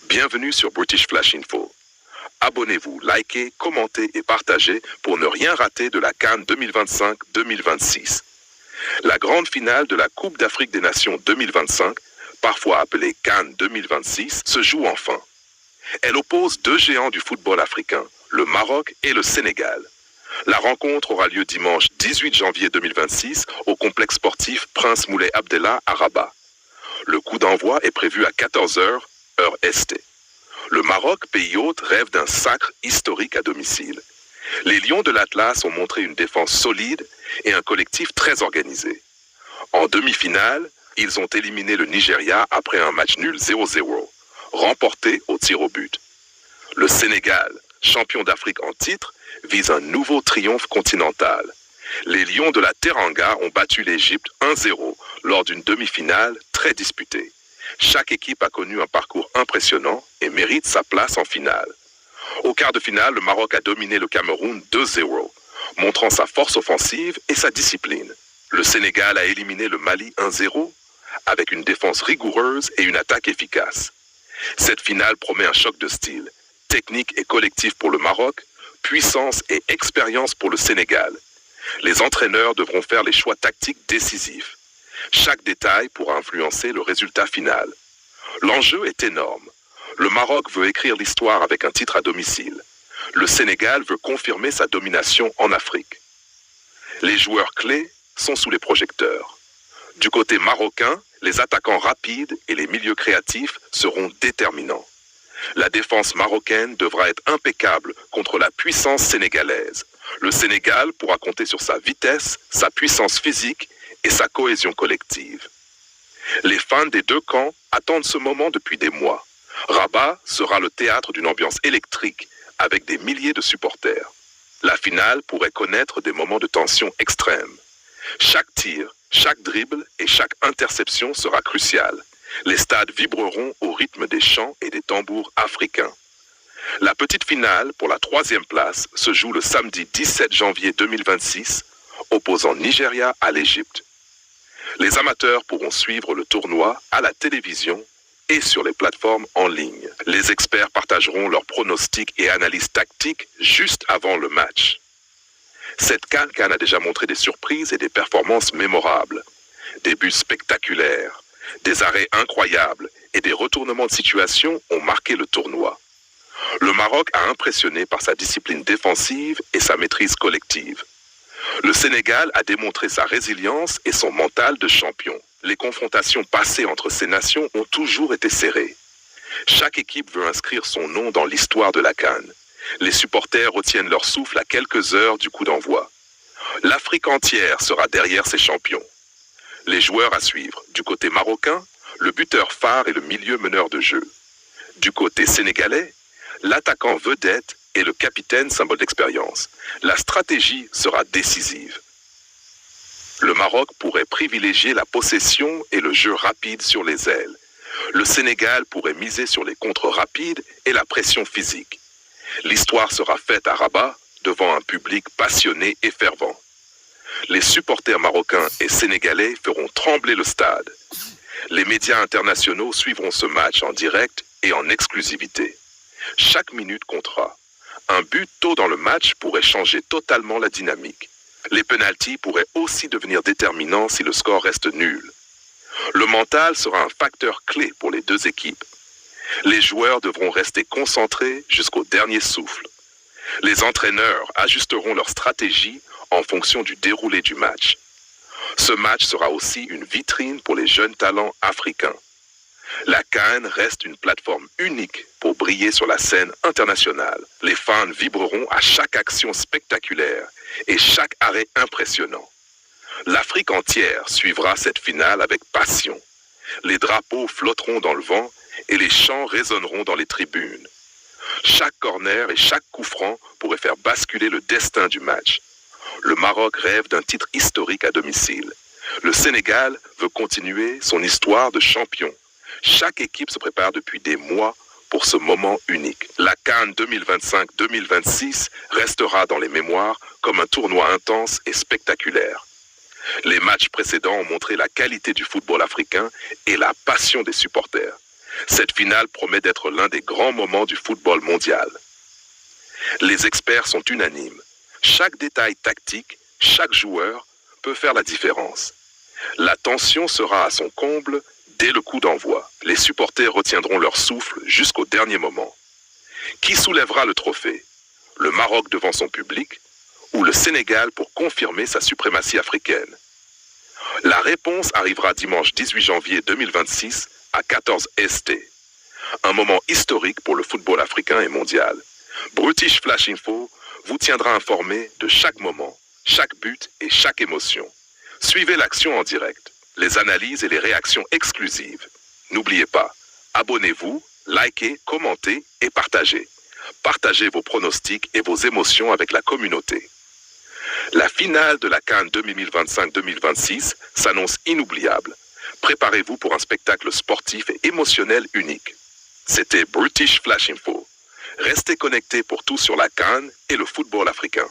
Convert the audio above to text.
Bienvenue sur British Flash Info. Abonnez-vous, likez, commentez et partagez pour ne rien rater de la CAN 2025-2026. La grande finale de la Coupe d'Afrique des Nations 2025, parfois appelée CAN 2026, se joue enfin. Elle oppose deux géants du football africain, le Maroc et le Sénégal. La rencontre aura lieu dimanche 18 janvier 2026 au complexe sportif Prince Moulay Abdellah à Rabat. Le coup d'envoi est prévu à 14h, heure Est. Le Maroc, pays hôte, rêve d'un sacre historique à domicile. Les Lions de l'Atlas ont montré une défense solide et un collectif très organisé. En demi-finale, ils ont éliminé le Nigeria après un match nul 0-0, remporté au tir au but. Le Sénégal, champion d'Afrique en titre, vise un nouveau triomphe continental. Les Lions de la Teranga ont battu l'Égypte 1-0 lors d'une demi-finale très disputée. Chaque équipe a connu un parcours impressionnant et mérite sa place en finale. Au quart de finale, le Maroc a dominé le Cameroun 2-0, montrant sa force offensive et sa discipline. Le Sénégal a éliminé le Mali 1-0 avec une défense rigoureuse et une attaque efficace. Cette finale promet un choc de style, technique et collectif pour le Maroc, puissance et expérience pour le Sénégal. Les entraîneurs devront faire les choix tactiques décisifs. Chaque détail pourra influencer le résultat final. L'enjeu est énorme. Le Maroc veut écrire l'histoire avec un titre à domicile. Le Sénégal veut confirmer sa domination en Afrique. Les joueurs clés sont sous les projecteurs. Du côté marocain, les attaquants rapides et les milieux créatifs seront déterminants. La défense marocaine devra être impeccable contre la puissance sénégalaise. Le Sénégal pourra compter sur sa vitesse, sa puissance physique et sa cohésion collective. Les fans des deux camps attendent ce moment depuis des mois. Rabat sera le théâtre d'une ambiance électrique avec des milliers de supporters. La finale pourrait connaître des moments de tension extrême. Chaque tir, chaque dribble et chaque interception sera crucial. Les stades vibreront au rythme des chants et des tambours africains. La petite finale pour la 3e place se joue le samedi 17 janvier 2026, opposant Nigeria à l'Égypte. Les amateurs pourront suivre le tournoi à la télévision et sur les plateformes en ligne. Les experts partageront leurs pronostics et analyses tactiques juste avant le match. Cette CAN a déjà montré des surprises et des performances mémorables. Des buts spectaculaires, des arrêts incroyables et des retournements de situation ont marqué le tournoi. Le Maroc a impressionné par sa discipline défensive et sa maîtrise collective. Le Sénégal a démontré sa résilience et son mental de champion. Les confrontations passées entre ces nations ont toujours été serrées. Chaque équipe veut inscrire son nom dans l'histoire de la CAN. Les supporters retiennent leur souffle à quelques heures du coup d'envoi. L'Afrique entière sera derrière ses champions. Les joueurs à suivre. Du côté marocain, le buteur phare et le milieu meneur de jeu. Du côté sénégalais, l'attaquant vedette et le capitaine symbole d'expérience. La stratégie sera décisive. Le Maroc pourrait privilégier la possession et le jeu rapide sur les ailes. Le Sénégal pourrait miser sur les contres rapides et la pression physique. L'histoire sera faite à Rabat devant un public passionné et fervent. Les supporters marocains et sénégalais feront trembler le stade. Les médias internationaux suivront ce match en direct et en exclusivité. Chaque minute comptera. Un but tôt dans le match pourrait changer totalement la dynamique. Les pénaltys pourraient aussi devenir déterminants si le score reste nul. Le mental sera un facteur clé pour les deux équipes. Les joueurs devront rester concentrés jusqu'au dernier souffle. Les entraîneurs ajusteront leur stratégie en fonction du déroulé du match. Ce match sera aussi une vitrine pour les jeunes talents africains. La CAN reste une plateforme unique pour briller sur la scène internationale. Les fans vibreront à chaque action spectaculaire et chaque arrêt impressionnant. L'Afrique entière suivra cette finale avec passion. Les drapeaux flotteront dans le vent et les chants résonneront dans les tribunes. Chaque corner et chaque coup franc pourrait faire basculer le destin du match. Le Maroc rêve d'un titre historique à domicile. Le Sénégal veut continuer son histoire de champion. Chaque équipe se prépare depuis des mois pour ce moment unique. La CAN 2025-2026 restera dans les mémoires comme un tournoi intense et spectaculaire. Les matchs précédents ont montré la qualité du football africain et la passion des supporters. Cette finale promet d'être l'un des grands moments du football mondial. Les experts sont unanimes. Chaque détail tactique, chaque joueur peut faire la différence. La tension sera à son comble dès le coup d'envoi. Les supporters retiendront leur souffle jusqu'au dernier moment. Qui soulèvera le trophée? Le Maroc devant son public ou le Sénégal pour confirmer sa suprématie africaine? La réponse arrivera dimanche 18 janvier 2026 à 14 St. Un moment historique pour le football africain et mondial. Brutish Flash Info vous tiendra informé de chaque moment, chaque but et chaque émotion. Suivez l'action en direct, les analyses et les réactions exclusives. N'oubliez pas, abonnez-vous, likez, commentez et partagez. Partagez vos pronostics et vos émotions avec la communauté. La finale de la CAN 2025-2026 s'annonce inoubliable. Préparez-vous pour un spectacle sportif et émotionnel unique. C'était British Flash Info. Restez connectés pour tout sur la CAN et le football africain.